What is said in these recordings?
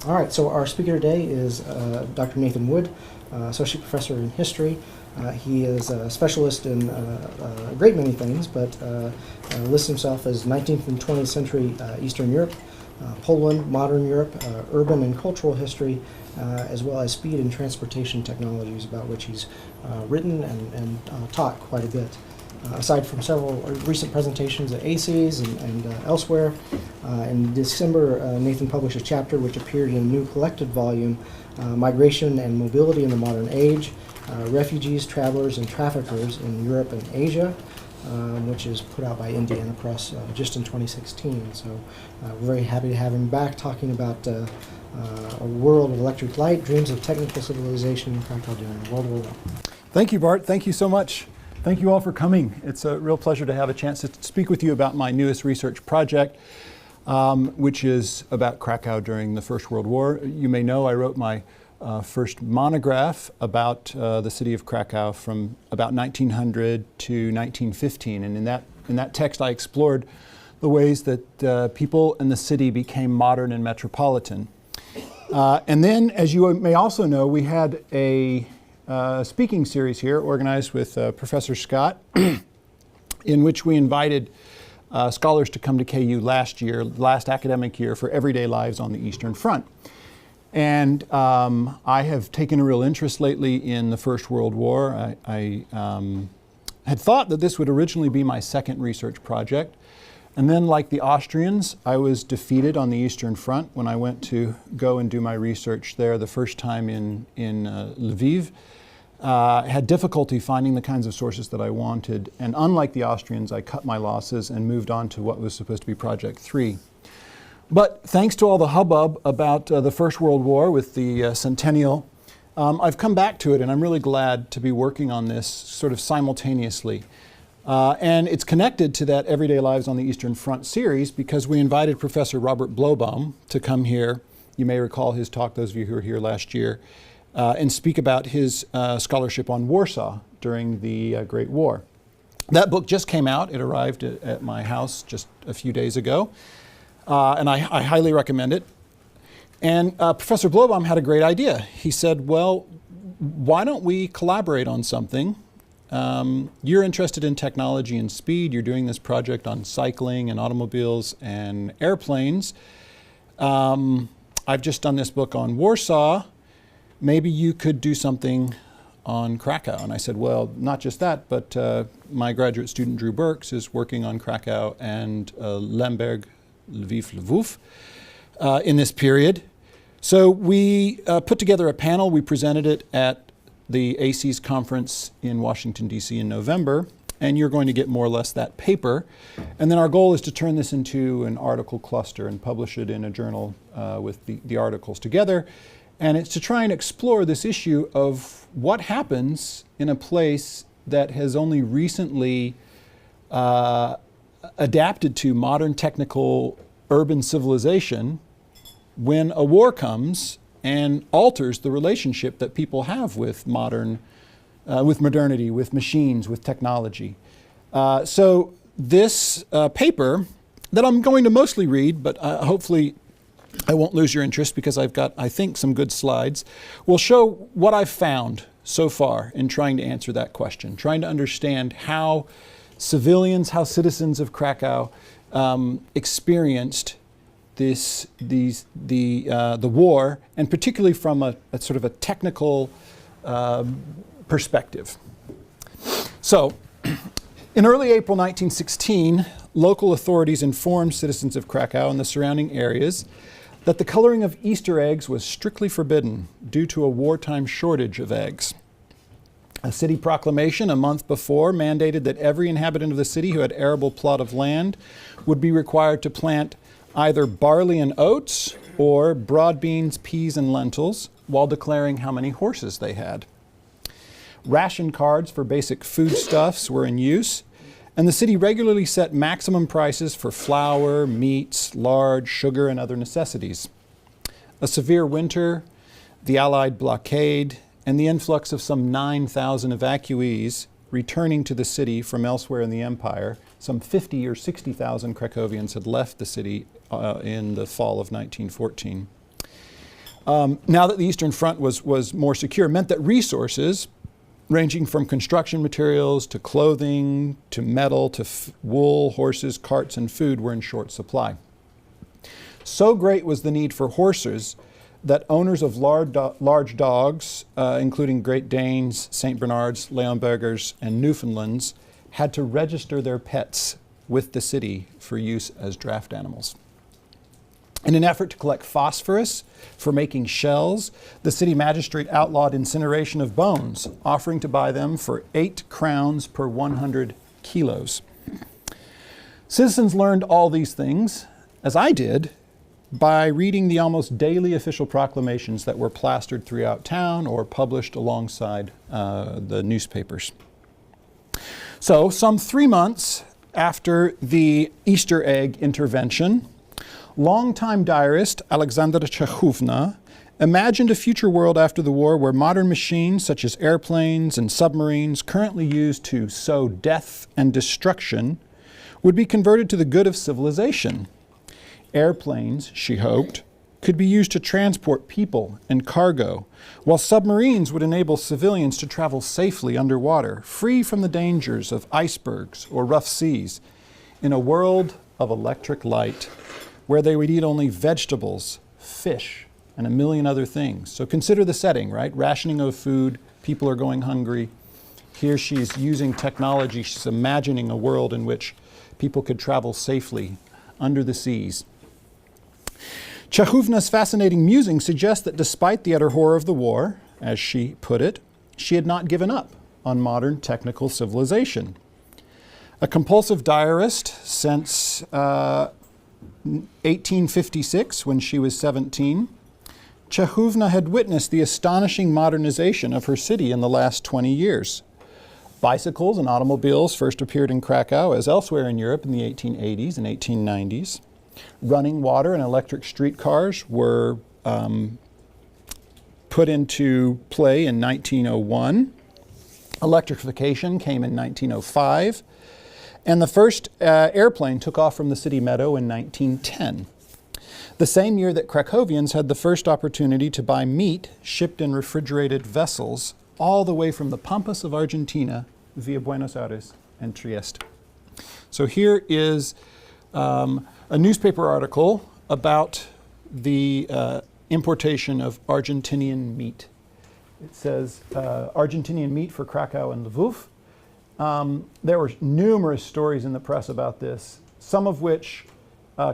All right, so our speaker today is Dr. Nathan Wood, Associate Professor in History. He is a specialist in a great many things, but lists himself as 19th and 20th century Eastern Europe, Poland, modern Europe, urban and cultural history, as well as speed and transportation technologies, about which he's written and taught quite a bit. Aside from several recent presentations at ACES and elsewhere, in December, Nathan published a chapter which appeared in a new collected volume, Migration and Mobility in the Modern Age, Refugees, Travelers, and Traffickers in Europe and Asia, which is put out by Indiana Press just in 2016. So we're very happy to have him back talking about a world of electric light, dreams of technical civilization in Cracow during World War I. Thank you, Bart. Thank you so much. Thank you all for coming. It's a real pleasure to have a chance to speak with you about my newest research project, which is about Cracow during the First World War. You may know I wrote my first monograph about the city of Cracow from about 1900 to 1915, and in that text I explored the ways that people in the city became modern and metropolitan. And then, as you may also know, we had a speaking series here organized with Professor Scott in which we invited scholars to come to KU last academic year, for Everyday Lives on the Eastern Front. And I have taken a real interest lately in the First World War. I had thought that this would originally be my second research project. And then, like the Austrians, I was defeated on the Eastern Front when I went to go and do my research there the first time in Lviv. Had difficulty finding the kinds of sources that I wanted, and unlike the Austrians, I cut my losses and moved on to what was supposed to be Project 3. But thanks to all the hubbub about the First World War with the centennial, I've come back to it, and I'm really glad to be working on this sort of simultaneously. And it's connected to that Everyday Lives on the Eastern Front series because we invited Professor Robert Blowbaum to come here. You may recall his talk, those of you who were here last year, and speak about his scholarship on Warsaw during the Great War. That book just came out. It arrived at my house just a few days ago, and I highly recommend it. And Professor Blowbaum had a great idea. He said, well, why don't we collaborate on something? You're interested in technology and speed. You're doing this project on cycling and automobiles and airplanes. I've just done this book on Warsaw. Maybe you could do something on Cracow. And I said, well, not just that, but my graduate student Drew Burks is working on Cracow and Lemberg, Lviv, Lvov in this period. So we put together a panel. We presented it at the ACES conference in Washington, D.C. in November. And you're going to get more or less that paper. And then our goal is to turn this into an article cluster and publish it in a journal with the articles together. And it's to try and explore this issue of what happens in a place that has only recently adapted to modern technical urban civilization when a war comes and alters the relationship that people have with modernity, with machines, with technology. So this paper that I'm going to mostly read, but hopefully I won't lose your interest because I've got, I think, some good slides, will show what I've found so far in trying to answer that question, trying to understand how civilians, how citizens of Cracow experienced the war, and particularly from a sort of a technical perspective. So, in early April 1916, local authorities informed citizens of Cracow and the surrounding areas that the coloring of Easter eggs was strictly forbidden due to a wartime shortage of eggs. A city proclamation a month before mandated that every inhabitant of the city who had arable plot of land would be required to plant either barley and oats or broad beans, peas, and lentils, while declaring how many horses they had. Ration cards for basic foodstuffs were in use, and the city regularly set maximum prices for flour, meats, lard, sugar, and other necessities. A severe winter, the Allied blockade, and the influx of some 9,000 evacuees returning to the city from elsewhere in the empire. Some 50 or 60,000 Cracovians had left the city in the fall of 1914. now that the Eastern Front was more secure, meant that resources ranging from construction materials to clothing to metal to wool, horses, carts, and food were in short supply. So great was the need for horses that owners of large dogs, including Great Danes, St. Bernards, Leonbergers, and Newfoundlands, had to register their pets with the city for use as draft animals. In an effort to collect phosphorus for making shells, the city magistrate outlawed incineration of bones, offering to buy them for 8 crowns per 100 kilos. Citizens learned all these things, as I did, by reading the almost daily official proclamations that were plastered throughout town or published alongside the newspapers. So, some 3 months after the Easter egg intervention, longtime diarist Alexandra Czachoówna imagined a future world after the war where modern machines such as airplanes and submarines currently used to sow death and destruction would be converted to the good of civilization. Airplanes, she hoped, could be used to transport people and cargo, while submarines would enable civilians to travel safely underwater, free from the dangers of icebergs or rough seas, in a world of electric light, where they would eat only vegetables, fish, and a million other things. So consider the setting, right? Rationing of food, people are going hungry. Here she's using technology, she's imagining a world in which people could travel safely under the seas. Czachoówna's fascinating musing suggests that despite the utter horror of the war, as she put it, she had not given up on modern technical civilization. A compulsive diarist since 1856, when she was 17, Czachoówna had witnessed the astonishing modernization of her city in the last 20 years. Bicycles and automobiles first appeared in Cracow, as elsewhere in Europe, in the 1880s and 1890s. Running water and electric streetcars were put into play in 1901. Electrification came in 1905. And the first airplane took off from the city meadow in 1910. The same year that Cracovians had the first opportunity to buy meat shipped in refrigerated vessels all the way from the Pampas of Argentina via Buenos Aires and Trieste. So here is a newspaper article about the importation of Argentinian meat. It says, Argentinian meat for Cracow and Lvov. There were numerous stories in the press about this, some of which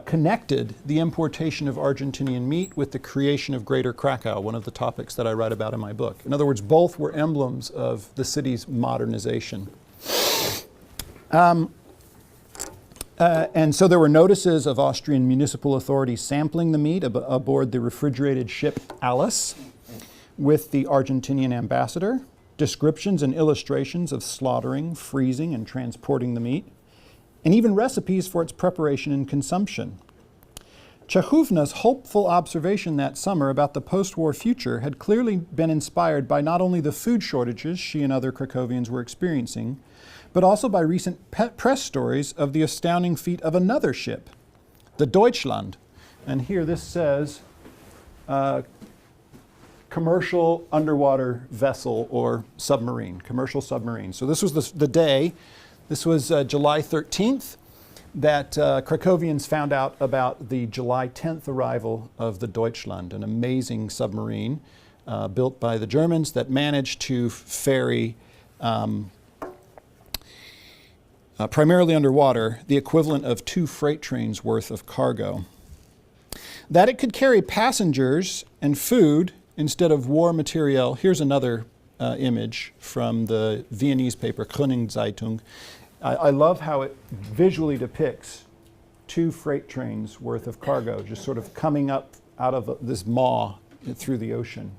connected the importation of Argentinian meat with the creation of Greater Cracow, one of the topics that I write about in my book. In other words, both were emblems of the city's modernization. And so there were notices of Austrian municipal authorities sampling the meat aboard the refrigerated ship Alice with the Argentinian ambassador, descriptions and illustrations of slaughtering, freezing, and transporting the meat, and even recipes for its preparation and consumption. Czachoówna's hopeful observation that summer about the post-war future had clearly been inspired by not only the food shortages she and other Cracovians were experiencing, but also by recent press stories of the astounding feat of another ship, the Deutschland. And here this says, commercial underwater vessel or submarine, commercial submarine. So this was the day, this was July 13th, that Cracovians found out about the July 10th arrival of the Deutschland, an amazing submarine built by the Germans that managed to ferry primarily underwater, the equivalent of 2 freight trains worth of cargo. That it could carry passengers and food instead of war material. Here's another image from the Viennese paper, Königszeitung. I love how it visually depicts 2 freight trains worth of cargo just sort of coming up out of this maw through the ocean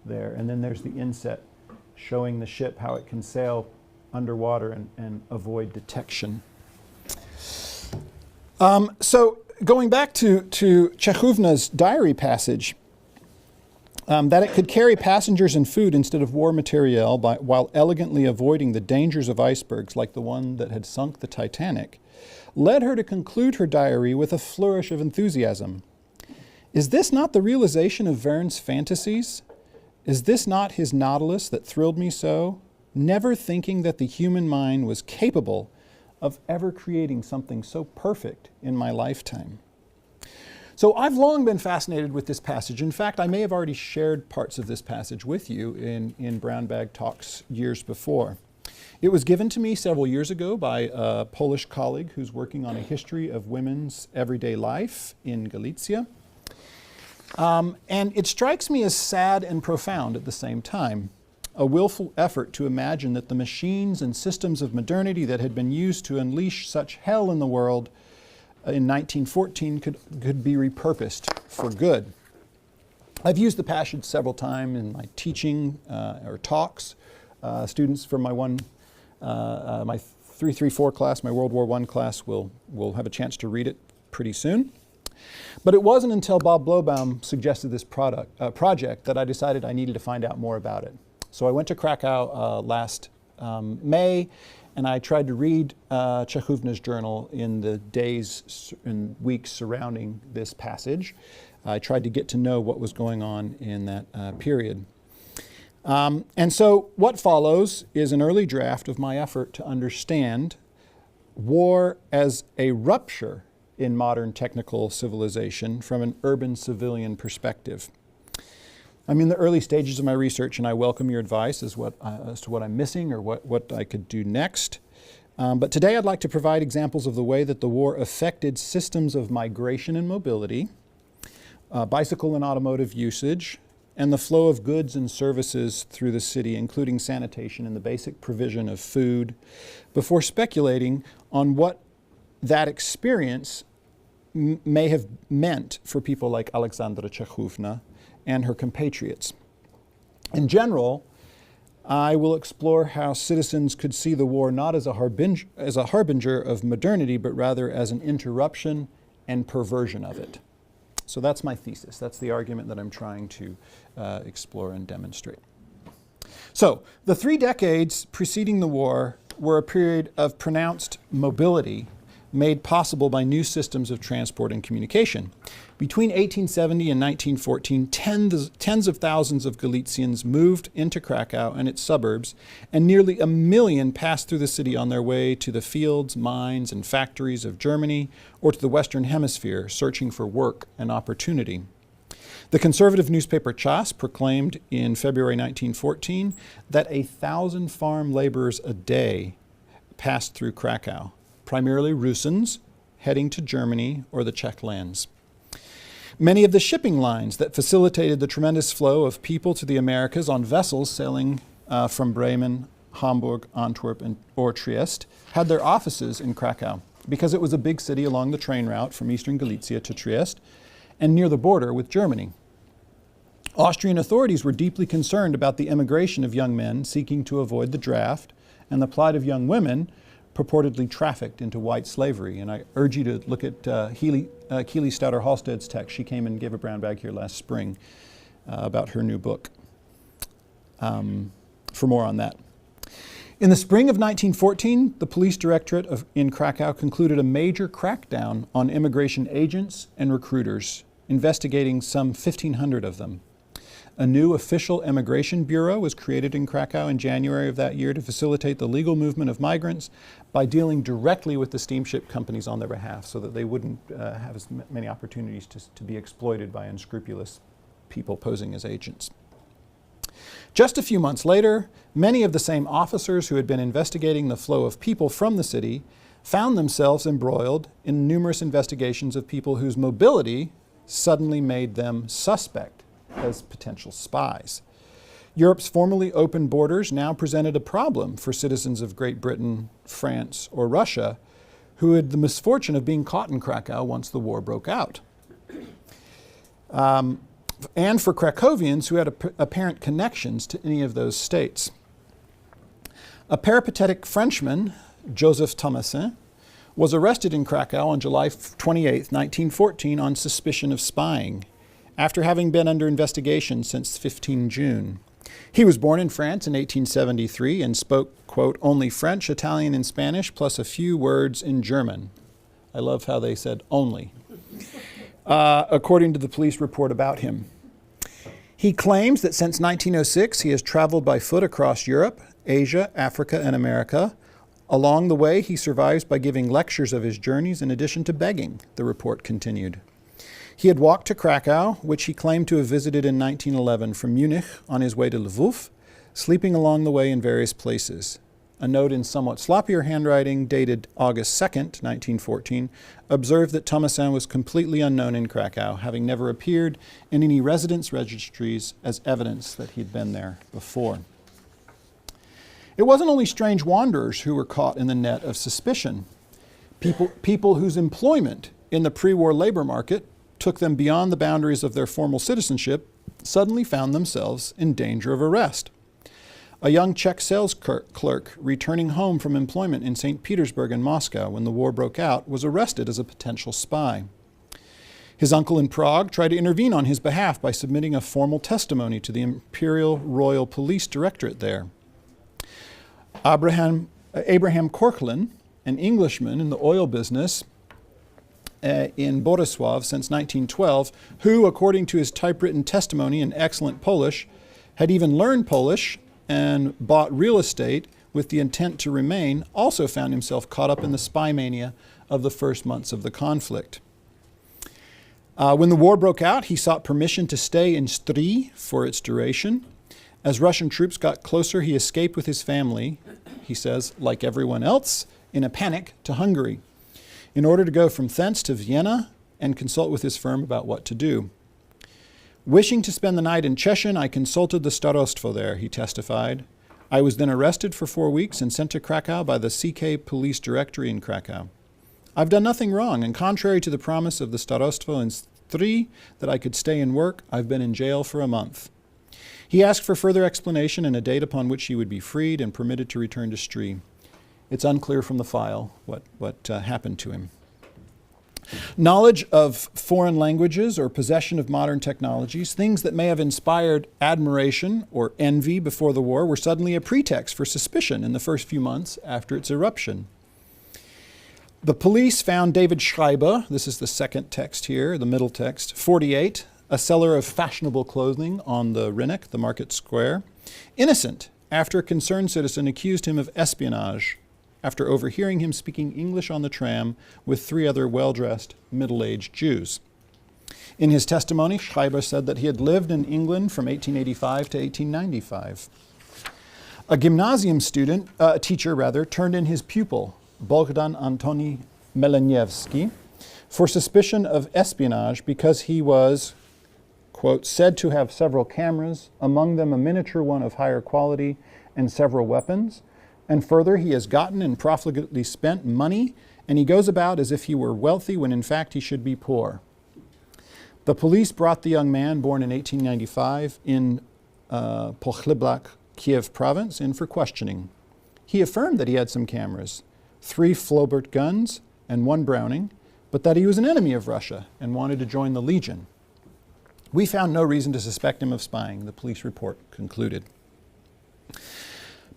there. And then there's the inset showing the ship, how it can sail underwater and avoid detection. So going back to Czachoówna's diary passage, that it could carry passengers and food instead of war material while elegantly avoiding the dangers of icebergs like the one that had sunk the Titanic, led her to conclude her diary with a flourish of enthusiasm. Is this not the realization of Verne's fantasies? Is this not his Nautilus that thrilled me so, never thinking that the human mind was capable of ever creating something so perfect in my lifetime? So I've long been fascinated with this passage. In fact, I may have already shared parts of this passage with you in Brownbag talks years before. It was given to me several years ago by a Polish colleague who's working on a history of women's everyday life in Galicia. And it strikes me as sad and profound at the same time. A willful effort to imagine that the machines and systems of modernity that had been used to unleash such hell in the world in 1914 could be repurposed for good. I've used the passage several times in my teaching or talks. Students from my 334 class, my World War I class, will have a chance to read it pretty soon. But it wasn't until Bob Blowbaum suggested this project that I decided I needed to find out more about it. So I went to Cracow last May, and I tried to read Czechówna's journal in the days and weeks surrounding this passage. I tried to get to know what was going on in that period. And so what follows is an early draft of my effort to understand war as a rupture in modern technical civilization from an urban civilian perspective. I'm in the early stages of my research, and I welcome your advice as to what I'm missing or what I could do next. But today I'd like to provide examples of the way that the war affected systems of migration and mobility, bicycle and automotive usage, and the flow of goods and services through the city, including sanitation and the basic provision of food, before speculating on what that experience may have meant for people like Alexandra Czechówna and her compatriots. In general, I will explore how citizens could see the war not as a harbinger of modernity, but rather as an interruption and perversion of it. So that's my thesis. That's the argument that I'm trying to explore and demonstrate. So the 3 decades preceding the war were a period of pronounced mobility made possible by new systems of transport and communication. Between 1870 and 1914, tens of thousands of Galicians moved into Cracow and its suburbs, and nearly 1 million passed through the city on their way to the fields, mines, and factories of Germany or to the Western Hemisphere, searching for work and opportunity. The conservative newspaper Czas proclaimed in February 1914 that 1,000 farm laborers a day passed through Cracow, primarily Rusyns heading to Germany or the Czech lands. Many of the shipping lines that facilitated the tremendous flow of people to the Americas on vessels sailing from Bremen, Hamburg, Antwerp, or Trieste had their offices in Cracow because it was a big city along the train route from eastern Galicia to Trieste and near the border with Germany. Austrian authorities were deeply concerned about the immigration of young men seeking to avoid the draft and the plight of young women purportedly trafficked into white slavery. And I urge you to look at Keely Stouter-Halstead's text. She came and gave a Brownbag here last spring about her new book for more on that. In the spring of 1914, the police directorate in Cracow concluded a major crackdown on immigration agents and recruiters, investigating some 1,500 of them. A new official immigration bureau was created in Cracow in January of that year to facilitate the legal movement of migrants by dealing directly with the steamship companies on their behalf so that they wouldn't have as many opportunities to be exploited by unscrupulous people posing as agents. Just a few months later, many of the same officers who had been investigating the flow of people from the city found themselves embroiled in numerous investigations of people whose mobility suddenly made them suspect as potential spies. Europe's formerly open borders now presented a problem for citizens of Great Britain, France, or Russia who had the misfortune of being caught in Cracow once the war broke out. And for Cracovians who had apparent connections to any of those states. A peripatetic Frenchman, Joseph Thomasin, was arrested in Cracow on July 28, 1914 on suspicion of spying, after having been under investigation since 15 June. He was born in France in 1873 and spoke, quote, only French, Italian, and Spanish, plus a few words in German. I love how they said only. according to the police report about him. He claims that since 1906 he has traveled by foot across Europe, Asia, Africa, and America. Along the way, he survives by giving lectures of his journeys in addition to begging, the report continued. He had walked to Cracow, which he claimed to have visited in 1911 from Munich on his way to Lwów, sleeping along the way in various places. A note in somewhat sloppier handwriting, dated August 2nd, 1914, observed that Thomasin was completely unknown in Cracow, having never appeared in any residence registries as evidence that he'd been there before. It wasn't only strange wanderers who were caught in the net of suspicion. People whose employment in the pre-war labor market took them beyond the boundaries of their formal citizenship suddenly found themselves in danger of arrest. A young Czech sales clerk returning home from employment in St. Petersburg and Moscow when the war broke out was arrested as a potential spy. His uncle in Prague tried to intervene on his behalf by submitting a formal testimony to the Imperial Royal Police Directorate there. Abraham Korchlin, an Englishman in the oil business in Borisław since 1912, who, according to his typewritten testimony in excellent Polish, had even learned Polish and bought real estate with the intent to remain, also found himself caught up in the spy mania of the first months of the conflict. When the war broke out, he sought permission to stay in Stry for its duration. As Russian troops got closer, he escaped with his family, he says, like everyone else, in a panic to Hungary, in order to go from thence to Vienna and consult with his firm about what to do. Wishing to spend the night in Cheshin, I consulted the starostvo there, he testified. I was then arrested for 4 weeks and sent to Cracow by the CK police directory in Cracow. I've done nothing wrong, and contrary to the promise of the starostvo in Stry that I could stay and work, I've been in jail for a month. He asked for further explanation and a date upon which he would be freed and permitted to return to Stry. It's unclear from the file what happened to him. Knowledge of foreign languages or possession of modern technologies, things that may have inspired admiration or envy before the war, were suddenly a pretext for suspicion in the first few months after its eruption. The police found David Schreiber, this is the second text here, the middle text, 48, a seller of fashionable clothing on the Rinnek, the market square, innocent after a concerned citizen accused him of espionage after overhearing him speaking English on the tram with 3 other well-dressed, middle-aged Jews. In his testimony, Schreiber said that he had lived in England from 1885 to 1895. A gymnasium teacher, turned in his pupil, Bogdan Antoni Meleniewski, for suspicion of espionage because he was, quote, said to have several cameras, among them a miniature one of higher quality, and several weapons. And further, he has gotten and profligately spent money, and he goes about as if he were wealthy when in fact he should be poor. The police brought the young man, born in 1895, in Pochleblac, Kiev province, in for questioning. He affirmed that he had some cameras, 3 Flobert guns and 1 Browning, but that he was an enemy of Russia and wanted to join the Legion. We found no reason to suspect him of spying, the police report concluded.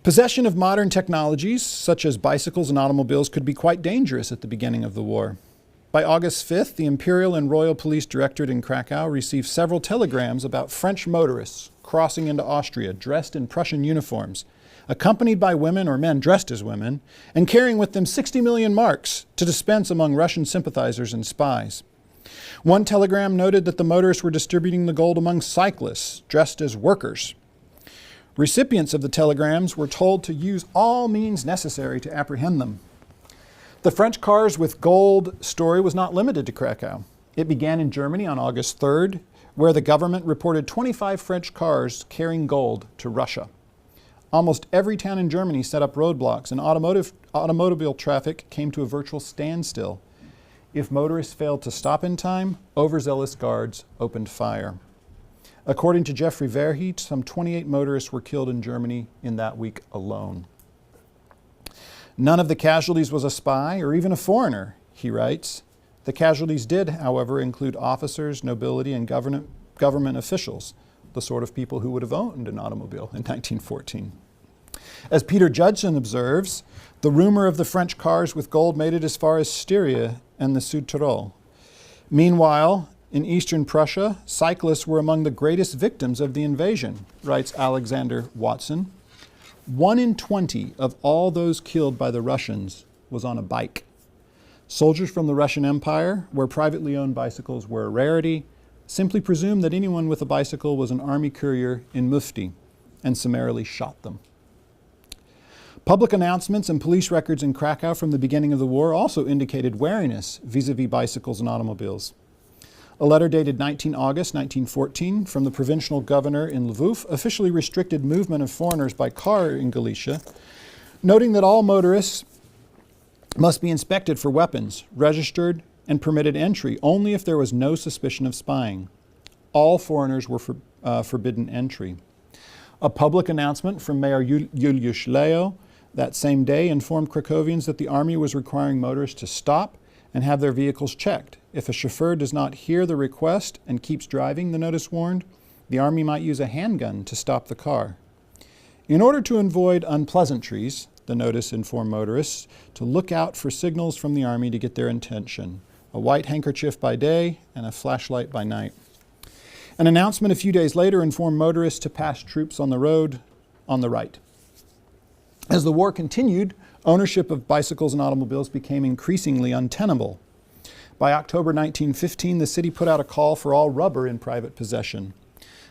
Possession of modern technologies, such as bicycles and automobiles, could be quite dangerous at the beginning of the war. By August 5th, the Imperial and Royal Police Directorate in Cracow received several telegrams about French motorists crossing into Austria dressed in Prussian uniforms, accompanied by women or men dressed as women, and carrying with them 60 million marks to dispense among Russian sympathizers and spies. One telegram noted that the motorists were distributing the gold among cyclists dressed as workers. Recipients of the telegrams were told to use all means necessary to apprehend them. The French cars with gold story was not limited to Cracow. It began in Germany on August 3rd, where the government reported 25 French cars carrying gold to Russia. Almost every town in Germany set up roadblocks, and automobile traffic came to a virtual standstill. If motorists failed to stop in time, overzealous guards opened fire. According to Jeffrey Verheet, some 28 motorists were killed in Germany in that week alone. None of the casualties was a spy or even a foreigner, he writes. The casualties did, however, include officers, nobility, and government officials, the sort of people who would have owned an automobile in 1914. As Peter Judson observes, the rumor of the French cars with gold made it as far as Styria and the Südtirol. Meanwhile, in eastern Prussia, cyclists were among the greatest victims of the invasion, writes Alexander Watson. 1 in 20 of all those killed by the Russians was on a bike. Soldiers from the Russian Empire, where privately owned bicycles were a rarity, simply presumed that anyone with a bicycle was an army courier in mufti and summarily shot them. Public announcements and police records in Cracow from the beginning of the war also indicated wariness vis-a-vis bicycles and automobiles. A letter dated 19 August 1914 from the provincial governor in Lvov officially restricted movement of foreigners by car in Galicia, noting that all motorists must be inspected for weapons, registered, and permitted entry only if there was no suspicion of spying. All foreigners were forbidden entry. A public announcement from Mayor Juliusz Leo that same day informed Krakowians that the army was requiring motorists to stop and have their vehicles checked. If a chauffeur does not hear the request and keeps driving, the notice warned, the army might use a handgun to stop the car. In order to avoid unpleasantries, the notice informed motorists to look out for signals from the army to get their attention, a white handkerchief by day and a flashlight by night. An announcement a few days later informed motorists to pass troops on the road on the right. As the war continued, ownership of bicycles and automobiles became increasingly untenable. By October 1915, the city put out a call for all rubber in private possession.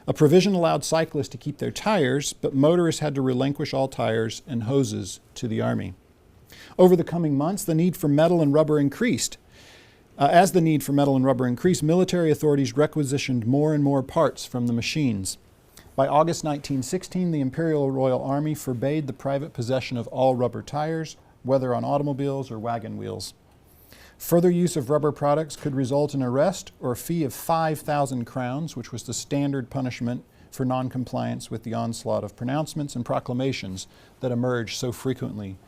A provision allowed cyclists to keep their tires, but motorists had to relinquish all tires and hoses to the army. Over the coming months, the need for metal and rubber increased. As the need for metal and rubber increased, military authorities requisitioned more and more parts from the machines. By August 1916, the Imperial Royal Army forbade the private possession of all rubber tires, whether on automobiles or wagon wheels. Further use of rubber products could result in arrest or a fee of 5,000 crowns, which was the standard punishment for noncompliance with the onslaught of pronouncements and proclamations that emerged so frequently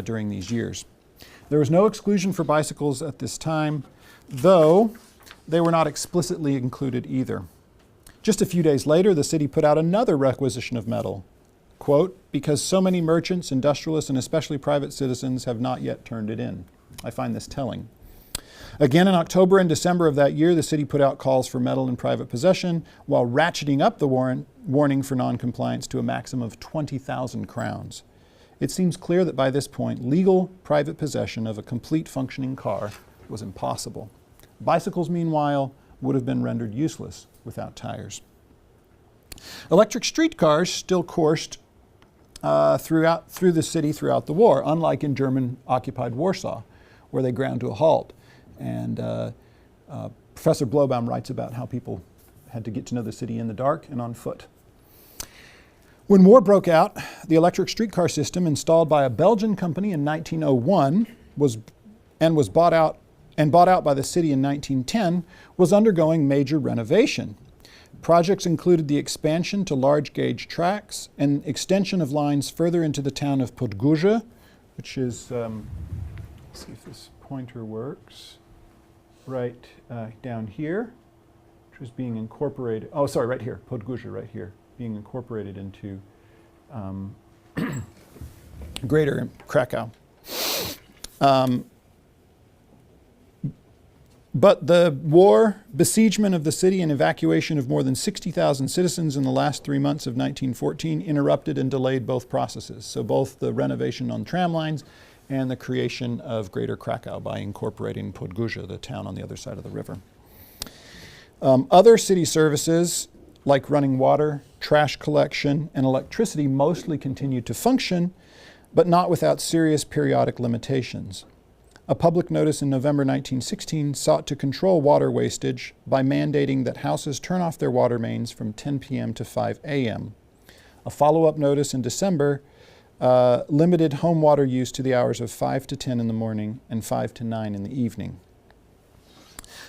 during these years. There was no exclusion for bicycles at this time, though they were not explicitly included either. Just a few days later, the city put out another requisition of metal, quote, because so many merchants, industrialists, and especially private citizens have not yet turned it in. I find this telling. Again, in October and December of that year, the city put out calls for metal in private possession while ratcheting up the warning for noncompliance to a maximum of 20,000 crowns. It seems clear that by this point, legal private possession of a complete functioning car was impossible. Bicycles, meanwhile, would have been rendered useless without tires. Electric streetcars still coursed through the city throughout the war, unlike in German-occupied Warsaw, where they ground to a halt. And Professor Blowbaum writes about how people had to get to know the city in the dark and on foot. When war broke out, the electric streetcar system installed by a Belgian company in 1901 was bought out by the city in 1910 was undergoing major renovation. Projects included the expansion to large gauge tracks and extension of lines further into the town of Podgórze, which is, let's see if this pointer works, right down here, which was being incorporated, oh sorry, right here, Podgórze right here, being incorporated into Greater Cracow. But the war, besiegement of the city, and evacuation of more than 60,000 citizens in the last 3 months of 1914 interrupted and delayed both processes. So both the renovation on tram lines and the creation of Greater Cracow by incorporating Podgórze, the town on the other side of the river. Other city services, like running water, trash collection, and electricity, mostly continued to function, but not without serious periodic limitations. A public notice in November 1916 sought to control water wastage by mandating that houses turn off their water mains from 10 p.m. to 5 a.m. A follow-up notice in December limited home water use to the hours of 5 to 10 in the morning and 5 to 9 in the evening.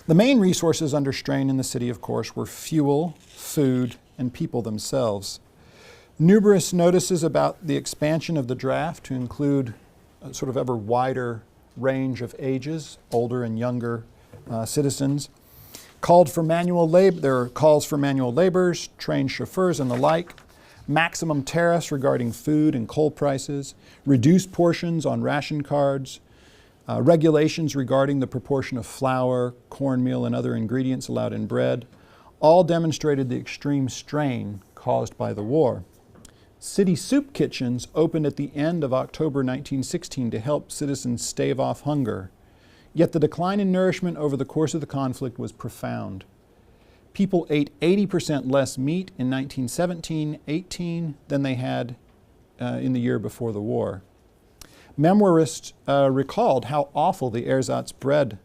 The main resources under strain in the city, of course, were fuel, food, and people themselves. Numerous notices about the expansion of the draft to include a sort of ever wider range of ages, older and younger citizens, called for manual labor. There are calls for manual laborers, trained chauffeurs, and the like. Maximum tariffs regarding food and coal prices, reduced portions on ration cards, regulations regarding the proportion of flour, cornmeal, and other ingredients allowed in bread, all demonstrated the extreme strain caused by the war. City soup kitchens opened at the end of October 1916 to help citizens stave off hunger. Yet the decline in nourishment over the course of the conflict was profound. People ate 80% less meat in 1917-18 than they had in the year before the war. Memoirists recalled how awful the ersatz bread,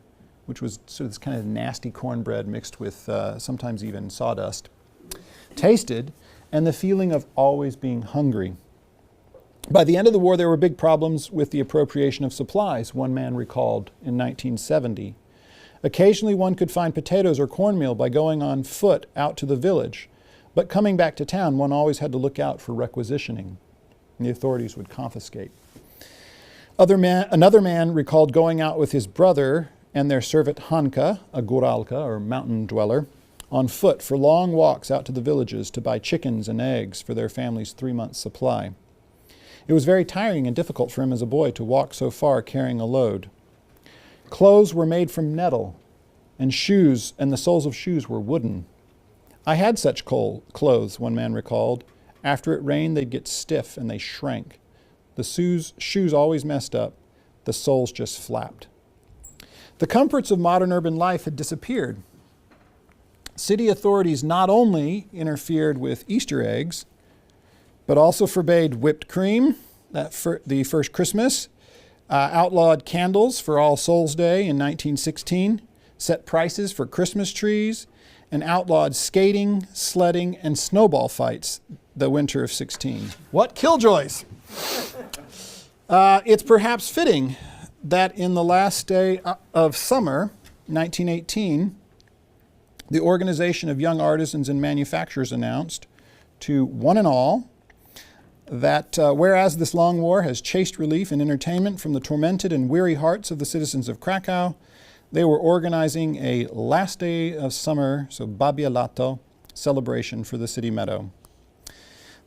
which was sort of this kind of nasty cornbread mixed with sometimes even sawdust, tasted, and the feeling of always being hungry. By the end of the war, there were big problems with the appropriation of supplies, one man recalled in 1970. Occasionally one could find potatoes or cornmeal by going on foot out to the village, but coming back to town, one always had to look out for requisitioning, and the authorities would confiscate. Another man recalled going out with his brother and their servant Hanka, a guralka, or mountain dweller, on foot for long walks out to the villages to buy chickens and eggs for their family's 3 months' supply. It was very tiring and difficult for him as a boy to walk so far carrying a load. Clothes were made from nettle, and the soles of shoes were wooden. I had such clothes, one man recalled. After it rained, they'd get stiff and they shrank. The shoes always messed up. The soles just flapped. The comforts of modern urban life had disappeared. City authorities not only interfered with Easter eggs, but also forbade whipped cream, the first Christmas, outlawed candles for All Souls Day in 1916, set prices for Christmas trees, and outlawed skating, sledding, and snowball fights the winter of 16. What killjoys! It's perhaps fitting that in the last day of summer, 1918, the Organization of Young Artisans and Manufacturers announced to one and all that whereas this long war has chased relief and entertainment from the tormented and weary hearts of the citizens of Cracow, they were organizing a last day of summer, so Babia Lato, celebration for the city meadow.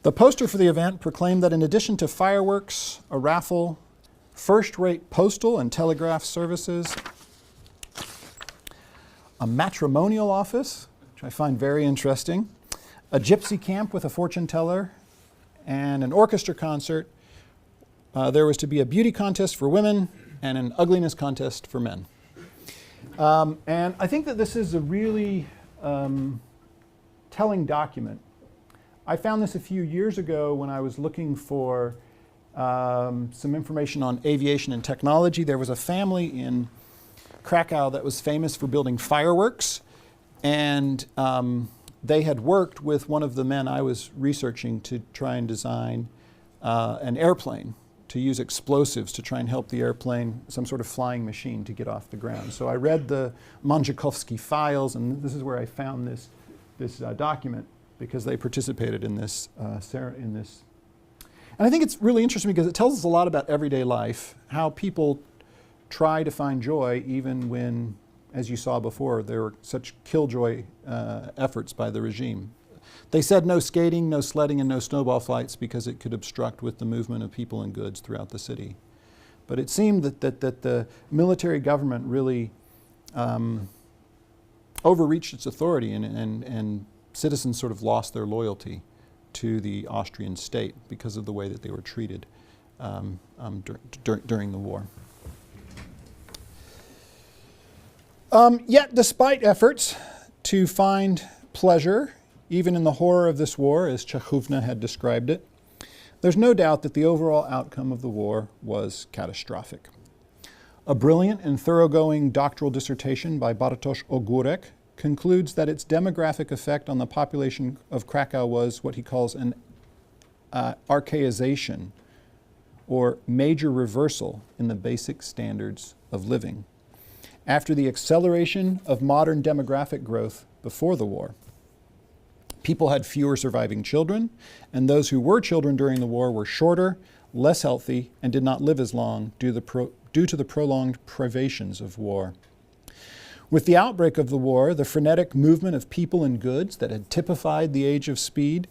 The poster for the event proclaimed that in addition to fireworks, a raffle, first-rate postal and telegraph services, a matrimonial office, which I find very interesting, a gypsy camp with a fortune teller, and an orchestra concert, there was to be a beauty contest for women and an ugliness contest for men. And I think that this is a really telling document. I found this a few years ago when I was looking for some information on aviation and technology. There was a family in Cracow that was famous for building fireworks, and they had worked with one of the men I was researching to try and design an airplane, to use explosives to try and help the airplane, some sort of flying machine, to get off the ground. So I read the Manjakovsky files, and this is where I found this document, because they participated in this. And I think it's really interesting because it tells us a lot about everyday life, how people try to find joy even when, as you saw before, there were such killjoy efforts by the regime. They said no skating, no sledding, and no snowball fights because it could obstruct with the movement of people and goods throughout the city. But it seemed that the military government really overreached its authority, and citizens sort of lost their loyalty to the Austrian state because of the way that they were treated during the war. Yet, despite efforts to find pleasure, even in the horror of this war, as Chekhovna had described it, there's no doubt that the overall outcome of the war was catastrophic. A brilliant and thoroughgoing doctoral dissertation by Bartosz Ogórek concludes that its demographic effect on the population of Cracow was what he calls an archaization, or major reversal in the basic standards of living, after the acceleration of modern demographic growth before the war. People had fewer surviving children, and those who were children during the war were shorter, less healthy, and did not live as long due to the prolonged privations of war. With the outbreak of the war, the frenetic movement of people and goods that had typified the age of speed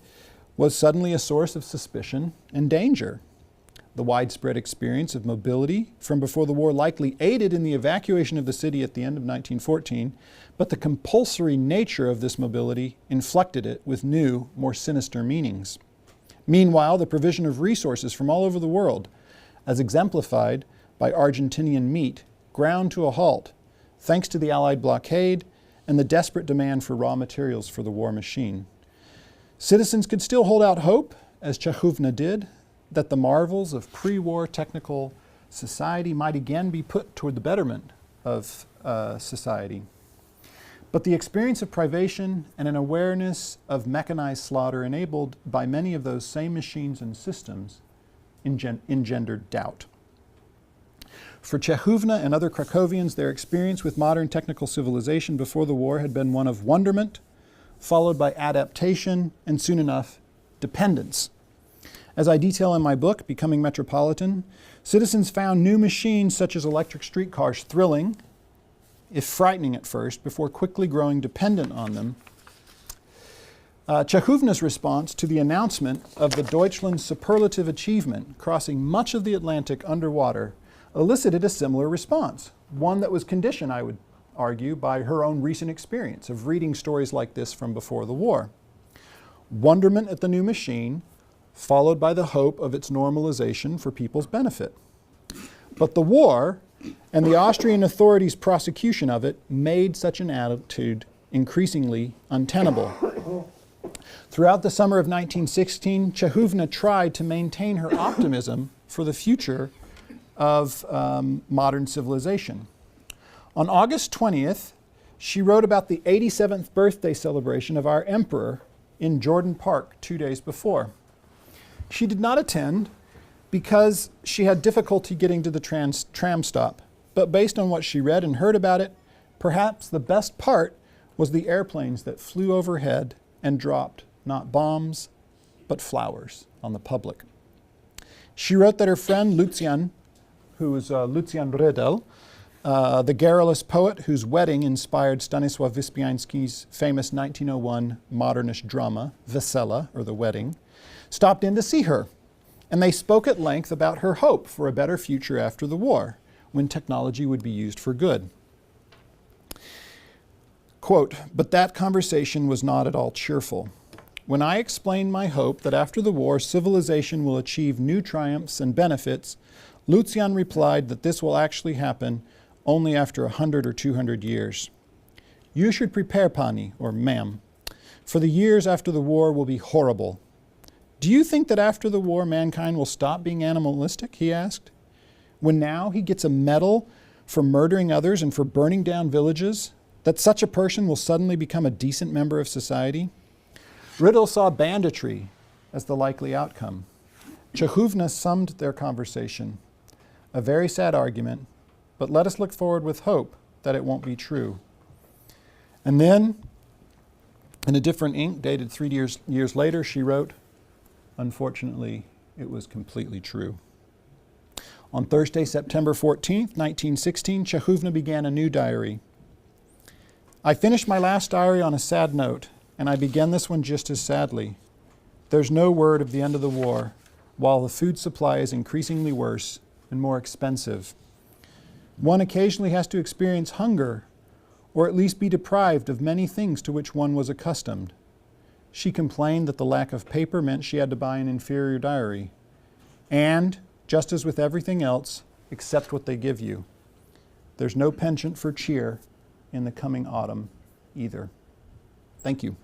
was suddenly a source of suspicion and danger. The widespread experience of mobility from before the war likely aided in the evacuation of the city at the end of 1914, but the compulsory nature of this mobility inflected it with new, more sinister meanings. Meanwhile, the provision of resources from all over the world, as exemplified by Argentinian meat, ground to a halt, thanks to the Allied blockade and the desperate demand for raw materials for the war machine. Citizens could still hold out hope, as Czechoówna did, that the marvels of pre-war technical society might again be put toward the betterment of society. But the experience of privation and an awareness of mechanized slaughter enabled by many of those same machines and systems engendered doubt. For Czechoówna and other Krakowians, their experience with modern technical civilization before the war had been one of wonderment, followed by adaptation, and soon enough, dependence. As I detail in my book, Becoming Metropolitan, citizens found new machines such as electric streetcars thrilling, if frightening at first, before quickly growing dependent on them. Czechoówna's response to the announcement of the Deutschland's superlative achievement, crossing much of the Atlantic underwater, elicited a similar response, one that was conditioned, I would argue, by her own recent experience of reading stories like this from before the war. Wonderment at the new machine, followed by the hope of its normalization for people's benefit. But the war and the Austrian authorities' prosecution of it made such an attitude increasingly untenable. Throughout the summer of 1916, Czechoówna tried to maintain her optimism for the future of modern civilization. On August 20th, she wrote about the 87th birthday celebration of our emperor in Jordan Park 2 days before. She did not attend because she had difficulty getting to the tram stop, but based on what she read and heard about it, perhaps the best part was the airplanes that flew overhead and dropped not bombs, but flowers on the public. She wrote that her friend Lucian, who was Lucian Redel, the garrulous poet whose wedding inspired Stanisław Wyspiański's famous 1901 modernist drama, Wesela, or The Wedding, stopped in to see her, and they spoke at length about her hope for a better future after the war, when technology would be used for good. Quote, "But that conversation was not at all cheerful. When I explained my hope that after the war civilization will achieve new triumphs and benefits, Lucian replied that this will actually happen only after 100 or 200 years. You should prepare, Pani, or ma'am, for the years after the war will be horrible. Do you think that after the war mankind will stop being animalistic?" he asked. "When now he gets a medal for murdering others and for burning down villages, that such a person will suddenly become a decent member of society?" Riddle saw banditry as the likely outcome. Czechoówna summed their conversation. A very sad argument, but let us look forward with hope that it won't be true. And then, in a different ink, dated 3 years later, she wrote, "Unfortunately, it was completely true." On Thursday, September 14th, 1916, Czechoówna began a new diary. "I finished my last diary on a sad note, and I began this one just as sadly. There's no word of the end of the war, while the food supply is increasingly worse and more expensive. One occasionally has to experience hunger, or at least be deprived of many things to which one was accustomed." She complained that the lack of paper meant she had to buy an inferior diary. And, just as with everything else, accept what they give you. There's no penchant for cheer in the coming autumn either. Thank you.